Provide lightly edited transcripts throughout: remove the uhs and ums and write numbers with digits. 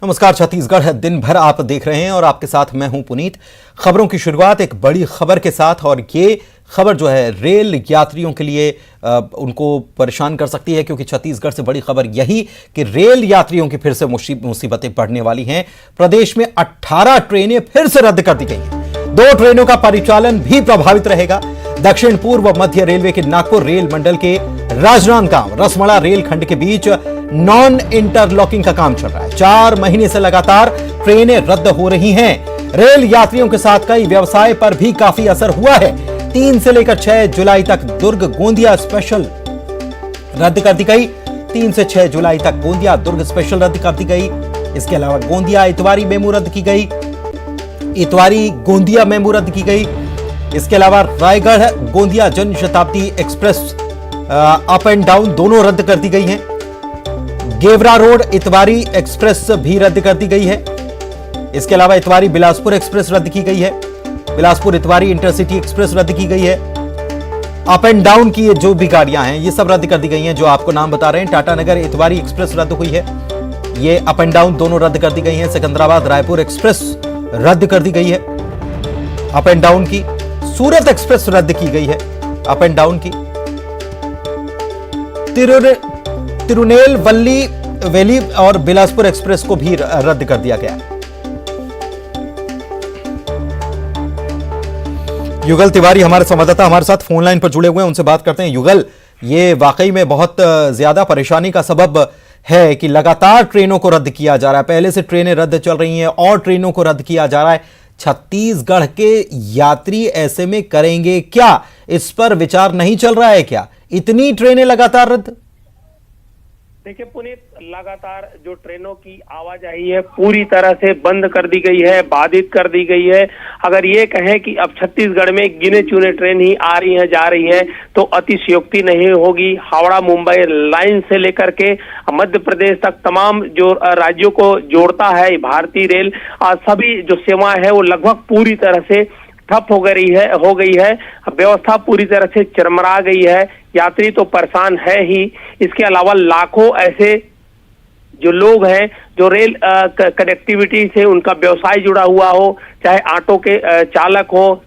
नमस्कार। छत्तीसगढ़ है दिन भर आप देख रहे हैं और आपके साथ मैं हूं पुनीत। खबरों की शुरुआत एक बड़ी खबर के साथ, और ये खबर जो है रेल यात्रियों के लिए उनको परेशान कर सकती है, क्योंकि छत्तीसगढ़ से बड़ी खबर यही कि रेल यात्रियों की फिर से मुसीबतें बढ़ने वाली हैं। प्रदेश में 18 ट्रेनें फिर से रद्द कर दी गई हैं। 2 ट्रेनों का परिचालन भी प्रभावित रहेगा। दक्षिण पूर्व मध्य रेलवे के नागपुर रेल मंडल के राजनांदगांव रसमड़ा रेल खंड के बीच नॉन इंटरलॉकिंग का काम चल रहा है। 4 महीने से लगातार ट्रेनें रद्द हो रही हैं। रेल यात्रियों के साथ कई व्यवसाय पर भी काफी असर हुआ है। 3 से लेकर 6 जुलाई तक दुर्ग गोंदिया स्पेशल रद्द कर दी गई। 3 से 6 जुलाई तक गोंदिया दुर्ग स्पेशल रद्द कर दी गई। इसके अलावा गोंदिया इतवारी मेमू रद्द की गई, इतवारी गोंदिया मेमू रद्द की गई। इसके अलावा Raigarh Gondia Jan Shatabdi express up and down दोनों रद्द कर दी गई हैं। गेवरा रोड इतवारी एक्सप्रेस भी रद्द कर दी गई है। इसके अलावा इतवारी बिलासपुर एक्सप्रेस रद्द की गई है। बिलासपुर इतवारी इंटरसिटी एक्सप्रेस रद्द की गई है। अप एंड डाउन की जो भी गाड़ियां हैं ये सब रद्द कर दी गई हैं। जो आपको नाम बता रहे हैं, टाटानगर इतवारी एक्सप्रेस रद्द हुई है, ये अप एंड डाउन दोनों रद्द कर दी गई हैं। सिकंदराबाद रायपुर एक्सप्रेस रद्द कर दी गई है अप एंड डाउन की। सूरत एक्सप्रेस रद्द की गई है अप एंड डाउन की। तिरुनेलवल्ली वैली और बिलासपुर एक्सप्रेस को भी रद्द कर दिया गया। युगल तिवारी हमारे संवाददाता हमारे साथ फोन लाइन पर जुड़े हुए हैं, उनसे बात करते हैं। युगल, ये वाकई में बहुत ज्यादा परेशानी का सबब है कि लगातार ट्रेनों को रद्द किया जा रहा है। पहले से ट्रेनें रद्द चल रही हैं और ट्रेनों को रद्द किया जा रहा है। छत्तीसगढ़ के यात्री ऐसे में करेंगे क्या? इस पर विचार नहीं चल रहा है क्या? इतनी ट्रेनें लगातार रद्द। देखिए पुनीत, लगातार जो ट्रेनों की आवाजाही है पूरी तरह से बंद कर दी गई है, बाधित कर दी गई है। अगर ये कहें कि अब छत्तीसगढ़ में गिने चुने ट्रेन ही आ रही हैं जा रही हैं तो अतिशयोक्ति नहीं होगी। हावड़ा मुंबई लाइन से लेकर के मध्य प्रदेश तक तमाम जो राज्यों को जोड़ता है भारतीय रेल, सभी जो सेवाएं है वो लगभग पूरी तरह से ठप हो गई है। व्यवस्था पूरी तरह से चरमरा गई है। यात्री तो परेशान है ही, इसके अलावा लाखों ऐसे जो लोग हैं जो रेल कनेक्टिविटी से उनका व्यवसाय जुड़ा हुआ हो, चाहे ऑटो के चालक हो,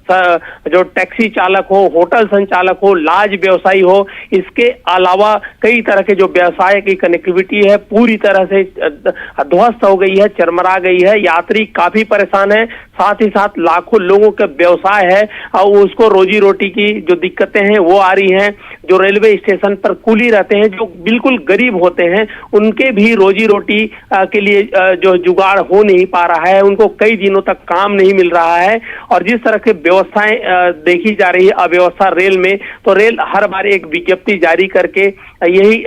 जो टैक्सी चालक हो, होटल संचालक हो, लाज व्यवसायी हो, इसके अलावा कई तरह के जो व्यवसाय की कनेक्टिविटी है पूरी तरह से ध्वस्त हो गई है, चरमरा गई है। यात्री काफी परेशान है, साथ ही साथ लाखों लोगों का व्यवसाय है और उसको रोजी रोटी की जो दिक्कतें हैं वो आ रही हैं। जो रेलवे स्टेशन पर कूली रहते हैं, जो बिल्कुल गरीब होते हैं, उनके भी रोजी रोटी के लिए जो जुगाड़ हो नहीं पा रहा है, उनको कई दिनों तक काम नहीं मिल रहा है। और जिस तरह के व्यवस्थाएं देखी जा रही है अव्यवस्था रेल में, तो रेल हर बार एक विज्ञप्ति जारी करके यही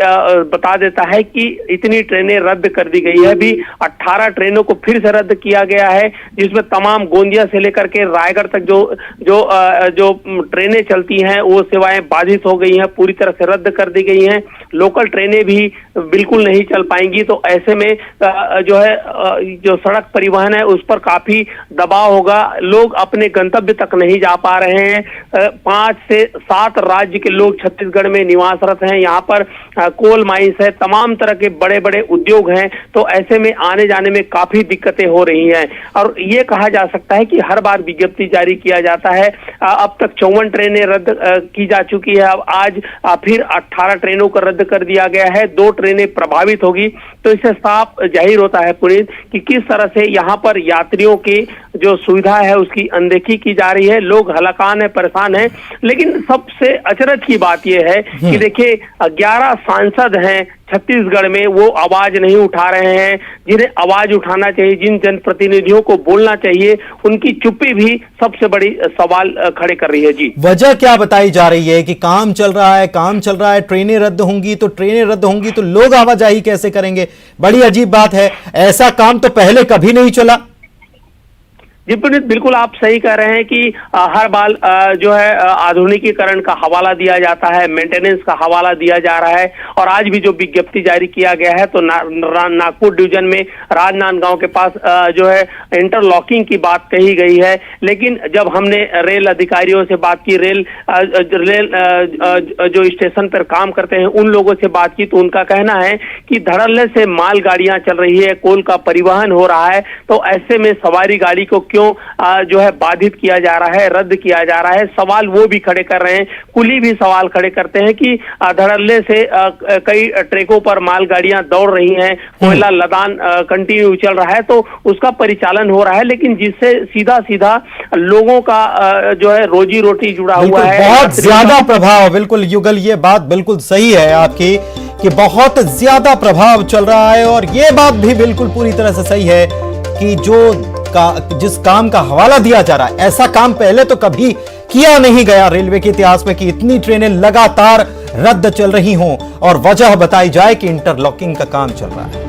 बता देता है कि इतनी ट्रेनें रद्द कर दी गई है। अभी 18 ट्रेनों को फिर से रद्द किया गया है, जिसमें तमाम गोंदिया से लेकर के रायगढ़ तक जो ट्रेनें चलती हैं वो सेवाएं बाधित हो गई हैं, पूरी तरह से रद्द कर दी गई हैं। लोकल ट्रेनें भी बिल्कुल नहीं चल पाएंगी। तो ऐसे में जो सड़क परिवहन है उस पर काफी दबाव होगा। लोग अपने गंतव्य तक नहीं जा पा रहे हैं। 5 से 7 राज्य के लोग छत्तीसगढ़ में निवासरत हैं। यहाँ पर कोल माइंस है, तमाम तरह के बड़े बड़े उद्योग हैं। तो ऐसे में आने जाने में काफी दिक्कतें हो रही हैं। और ये कहा जा सकता है कि हर बार विज्ञप्ति जारी किया जाता है। अब तक 54 ट्रेनें रद्द की जा चुकी है। अब आज फिर 18 ट्रेनों को रद्द कर दिया गया है। 2 ट्रेनें प्रभावित होगी। तो इससे साफ जाहिर होता है पुनीत कि किस तरह से यहाँ पर यात्रियों की जो सुविधा है उसकी अनदेखी की जा रही है। लोग हलाकान है, परेशान है। लेकिन सबसे अचरज की बात यह है कि देखिए 11 सांसद हैं छत्तीसगढ़ में, वो आवाज नहीं उठा रहे हैं। जिन्हें आवाज उठाना चाहिए, जिन जनप्रतिनिधियों को बोलना चाहिए, उनकी चुप्पी भी सबसे बड़ी सवाल खड़े कर रही है। जी, वजह क्या बताई जा रही है कि काम चल रहा है, ट्रेनें रद्द होंगी तो लोग आवाजाही कैसे करेंगे? बड़ी अजीब बात है। ऐसा काम तो पहले कभी नहीं चला। जी पुनीत, बिल्कुल आप सही कह रहे हैं कि हर बार जो है आधुनिकीकरण का हवाला दिया जाता है, मेंटेनेंस का हवाला दिया जा रहा है। और आज भी जो विज्ञप्ति जारी किया गया है तो नागपुर डिवीजन में राजनांदगांव के पास जो है इंटरलॉकिंग की बात कही गई है। लेकिन जब हमने रेल अधिकारियों से बात की, रेल जो स्टेशन पर काम करते हैं उन लोगों से बात की, तो उनका कहना है कि धड़ल्ले से मालगाड़ियां चल रही है, कोल का परिवहन हो रहा है, तो ऐसे में सवारी गाड़ी को क्यों जो है बाधित किया जा रहा है, रद्द किया जा रहा है। सवाल वो भी खड़े कर रहे हैं, कुली भी सवाल खड़े करते हैं कि धड़ल्ले से कई ट्रैकों पर मालगाड़ियां दौड़ रही हैं, कोयला लदान कंटिन्यू चल रहा है, तो उसका परिचालन हो रहा है, लेकिन जिससे सीधा सीधा लोगों का जो है रोजी रोटी जुड़ा हुआ है, बहुत ज्यादा प्रभाव। बिल्कुल युगल, ये बात बिल्कुल सही है आपकी कि बहुत ज्यादा प्रभाव चल रहा है। और ये बात भी बिल्कुल पूरी तरह से सही है कि जिस काम का हवाला दिया जा रहा है, ऐसा काम पहले तो कभी किया नहीं गया रेलवे के इतिहास में कि इतनी ट्रेनें लगातार रद्द चल रही हों और वजह बताई जाए कि इंटरलॉकिंग का काम चल रहा है।